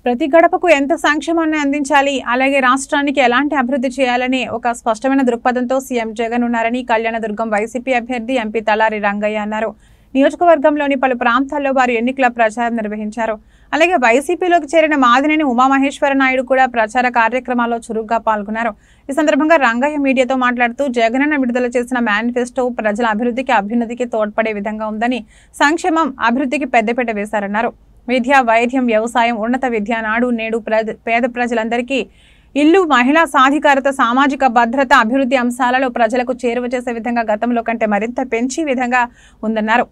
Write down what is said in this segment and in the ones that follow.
ప్రతి గడపకు ఎంత సంక్షేమాన్ని అందించాలి, అలాగే రాష్ట్రానికి ఎలాంటి అభివృద్ధి చేయాలని ఒక స్పష్టమైన దృక్పథంతో సీఎం జగన్ ఉన్నారని కళ్యాణదుర్గం వైసీపీ అభ్యర్థి ఎంపీ తలారి రంగయ్య అన్నారు. నియోజకవర్గంలోని పలు ప్రాంతాల్లో వారు ఎన్నికల ప్రచారం నిర్వహించారు. అలాగే వైసీపీలోకి చేరిన మాదినేని ఉమామహేశ్వర నాయుడు కూడా ప్రచార కార్యక్రమాల్లో చురుగ్గా పాల్గొన్నారు. ఈ సందర్భంగా రంగయ్య మీడియాతో మాట్లాడుతూ జగనన్న విడుదల చేసిన మేనిఫెస్టో ప్రజల అభివృద్ధికి అభ్యున్నతికి తోడ్పడే విధంగా ఉందని, సంక్షేమం అభివృద్ధికి పెద్దపీట వేశారన్నారు. విద్య, వైద్యం, వ్యవసాయం, ఉన్నత విద్య, నాడు నేడు పేద ప్రజలందరికీ ఇల్లు, మహిళా సాధికారత, సామాజిక భద్రత, అభివృద్ధి అంశాలలో ప్రజలకు చేరువ చేసే విధంగా గతంలో కంటే మరింత పెంచే విధంగా ఉందన్నారు.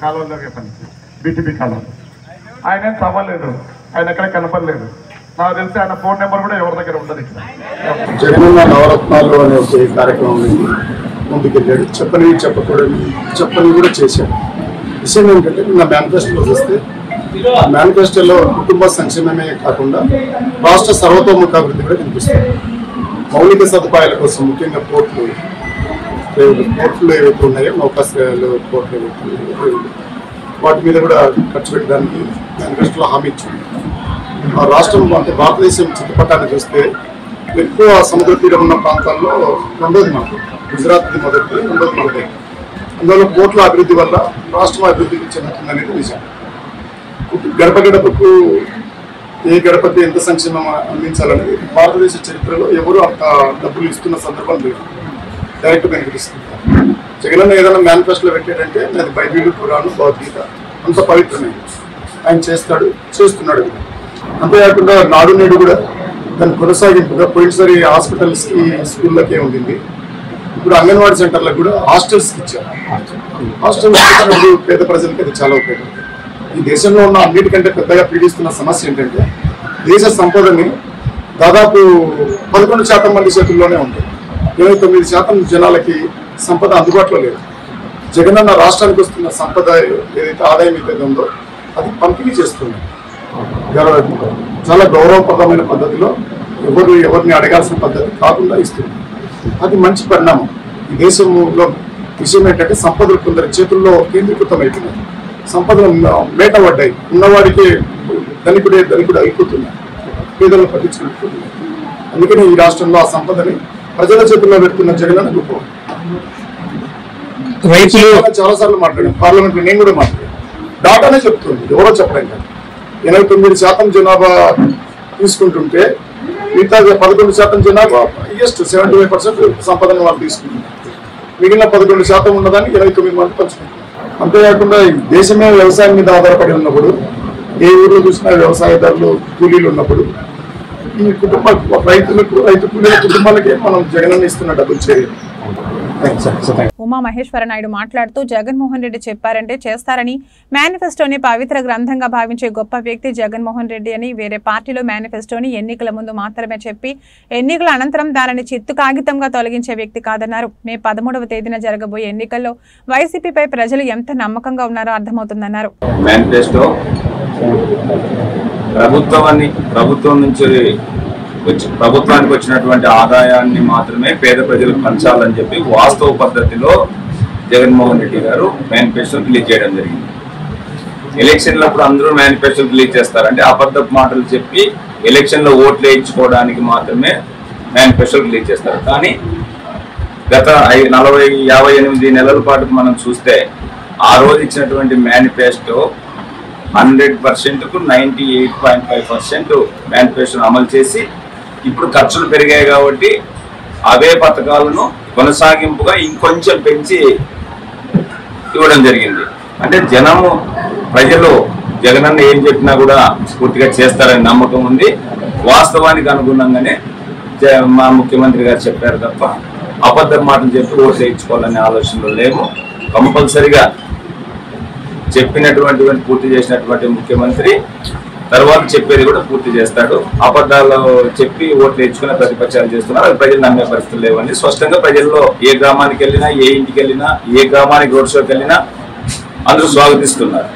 కాలువలో బీటీపీ కాలువలు ఆయన ఏం చదవలేదు, ఆయన ఎక్కడ కనపడలేదు. నాకు తెలిసి ఆయన ఫోన్ నెంబర్ కూడా ఎవరి దగ్గర ఉండదు. జగనన్న నవరత్నాలు అనే ఒక కార్యక్రమం ముందుకెళ్ళాడు. చెప్పని కూడా చేశాడు. విషయం ఏంటంటే నా మేనిఫెస్టోలో చూస్తే ఆ మేనిఫెస్టోలో కుటుంబ సంక్షేమమే కాకుండా రాష్ట్ర సర్వతోముఖ అభివృద్ధి కూడా కనిపిస్తుంది. మౌలిక సదుపాయాల కోసం ముఖ్యంగా పోర్టులు ఏవైతే ఉన్నాయో, నౌకాశ్రయాలు, పోర్టులు ఏవైతే వాటి మీద కూడా ఖర్చు పెట్టడానికి మేనిఫెస్టోలో హామీ ఇచ్చింది. ఆ రాష్ట్రం అంటే భారతదేశం చిత్రపటాన్ని చూస్తే ఎక్కువ సముద్ర తీరం ఉన్న ప్రాంతాల్లో రెండోది మనకు, గుజరాత్ది మొదటిది, రెండోది మనదే. అందువల్ల పోర్టుల అభివృద్ధి వల్ల రాష్ట్రం అభివృద్ధికి చెందుతుందనేది నిజం. గడప గడపకు ఏ గడపకి ఎంత సంక్షేమం అందించాలనేది భారతదేశ చరిత్రలో ఎవరు అంత డబ్బులు ఇస్తున్న సందర్భం లేదు. డైరెక్ట్ బెనిఫిట్ ఇస్తున్నారు. జగనన్న ఏదైనా మేనిఫెస్టోలో పెట్టాడంటే అది బైబిల్, ఖురాన్, భగవద్గీత అంత పవిత్రమైనది. ఆయన చేస్తున్నాడు. అంతేకాకుండా నాడు నేడు కూడా దాని కొనసాగింపుగా పోయినసారి హాస్పిటల్స్కి, స్కూళ్ళకే ఉండింది. ఇప్పుడు అంగన్వాడీ సెంటర్లకు కూడా హాస్టల్స్కి ఇచ్చారు. హాస్టల్స్ ఇచ్చినప్పుడు పేద ప్రజలకి అది చాలా ఉపయోగపడుతుంది. ఈ దేశంలో ఉన్న అన్నిటికంటే పెద్దగా పీడిస్తున్న సమస్య ఏంటంటే దేశ సంపదని దాదాపు 11% మంది చేతుల్లోనే ఉంటుంది. 29% జనాలకి సంపద అందుబాటులో లేదు. జగనన్న రాష్ట్రానికి వస్తున్న సంపద ఏదైతే ఆదాయం ఏదైతే ఉందో అది పంపిణీ చేస్తుంది. చాలా గౌరవప్రదమైన పద్ధతిలో ఎవరిని అడగాల్సిన పద్ధతి కాకుండా ఇస్తుంది. అది మంచి పరిణామం. ఈ దేశంలో విషయం ఏంటంటే సంపదలు కొందరి చేతుల్లో కేంద్రీకృతం అవుతున్నాయి. సంపదలు మేటపడ్డాయి. ఉన్నవాడికి ధనికుడు అయిపోతున్నాయి, పేదలను పట్టించుకుంటున్నాయి. అందుకని ఈ రాష్ట్రంలో ఆ సంపదని ప్రజల చేతుల్లో పెడుతున్న జగనన్న గొప్ప. చాలా సార్లు మాట్లాడాను, పార్లమెంట్లో నేను కూడా మాట్లాడాను. డాటానే చెప్తుంది, ఎవరో చెప్పడం కాదు. 89% జనాభా తీసుకుంటుంటే మిగతా 11% జనాభా హైయెస్ట్ 75% సంపదను వాళ్ళు తీసుకుంటున్నారు. మిగిలిన 11% ఉన్నదాన్ని 29 మంది పంచుకుంటున్నారు. అంతేకాకుండా దేశమే వ్యవసాయం మీద ఆధారపడి ఉన్నప్పుడు, ఏ ఊర్లో చూసినా వ్యవసాయదారులు, కూలీలు ఉన్నప్పుడు ఈ రైతు కూలీల కుటుంబాలకే మనం జగనన్న ఇస్తున్న డబ్బులు చేయాలి. ఉమామహేశ్వర నాయుడు మాట్లాడుతూ జగన్మోహన్ రెడ్డి చెప్పారంటే చేస్తారని, మేనిఫెస్టోని పవిత్ర గ్రంథంగా భావించే గొప్ప వ్యక్తి జగన్మోహన్ రెడ్డి అని, వేరే పార్టీలో మేనిఫెస్టోని ఎన్నికల ముందు మాత్రమే చెప్పి ఎన్నికల అనంతరం దానిని చిత్తు కాగితంగా తొలగించే వ్యక్తి కాదన్నారు. మే 13వ తేదీన జరగబోయే ఎన్నికల్లో వైసీపీపై ప్రజలు ఎంత నమ్మకంగా ఉన్నారో అర్థమవుతుందన్నారు. ప్రభుత్వానికి వచ్చినటువంటి ఆదాయాన్ని మాత్రమే పేద ప్రజలకు పంచాలని చెప్పి వాస్తవ పద్ధతిలో జగన్మోహన్ రెడ్డి గారు మేనిఫెస్టో రిలీజ్ చేయడం జరిగింది. ఎలక్షన్లప్పుడు అందరూ మేనిఫెస్టో రిలీజ్ చేస్తారంటే అబద్ధపు మాటలు చెప్పి ఎలక్షన్లో ఓట్లు వేయించుకోవడానికి మాత్రమే మేనిఫెస్టో రిలీజ్ చేస్తారు. కానీ గత 58 నెలల పాటు మనం చూస్తే ఆ రోజు ఇచ్చినటువంటి మేనిఫెస్టో 100%కు 98.5% మేనిఫెస్టోను అమలు చేసి, ఇప్పుడు ఖర్చులు పెరిగాయి కాబట్టి అవే పథకాలను కొనసాగింపుగా ఇంకొంచెం పెంచి ఇవ్వడం జరిగింది. అంటే ప్రజలు జగనన్న ఏం చెప్పినా కూడా పూర్తిగా చేస్తారని నమ్మకం ఉంది. వాస్తవానికి అనుగుణంగానే మా ముఖ్యమంత్రి గారు చెప్పారు తప్ప అబద్ధ మాటలు చెప్పి ఓట్లు వేయించుకోవాలనే ఆలోచనలో లేము. కంపల్సరిగా చెప్పినటువంటి పూర్తి చేసినటువంటి ముఖ్యమంత్రి తర్వాత చెప్పేది కూడా పూర్తి చేస్తాడు. అబద్ధాలు చెప్పి ఓట్లు వేయించుకునే ప్రతిపక్షాలు చేస్తున్నారు. అది ప్రజలు నమ్మే పరిస్థితులు లేవని స్పష్టంగా ప్రజల్లో ఏ గ్రామానికి వెళ్ళినా, ఏ ఇంటికి వెళ్ళినా, ఏ గ్రామానికి రోడ్ షోకి వెళ్ళినా అందరూ స్వాగతిస్తున్నారు.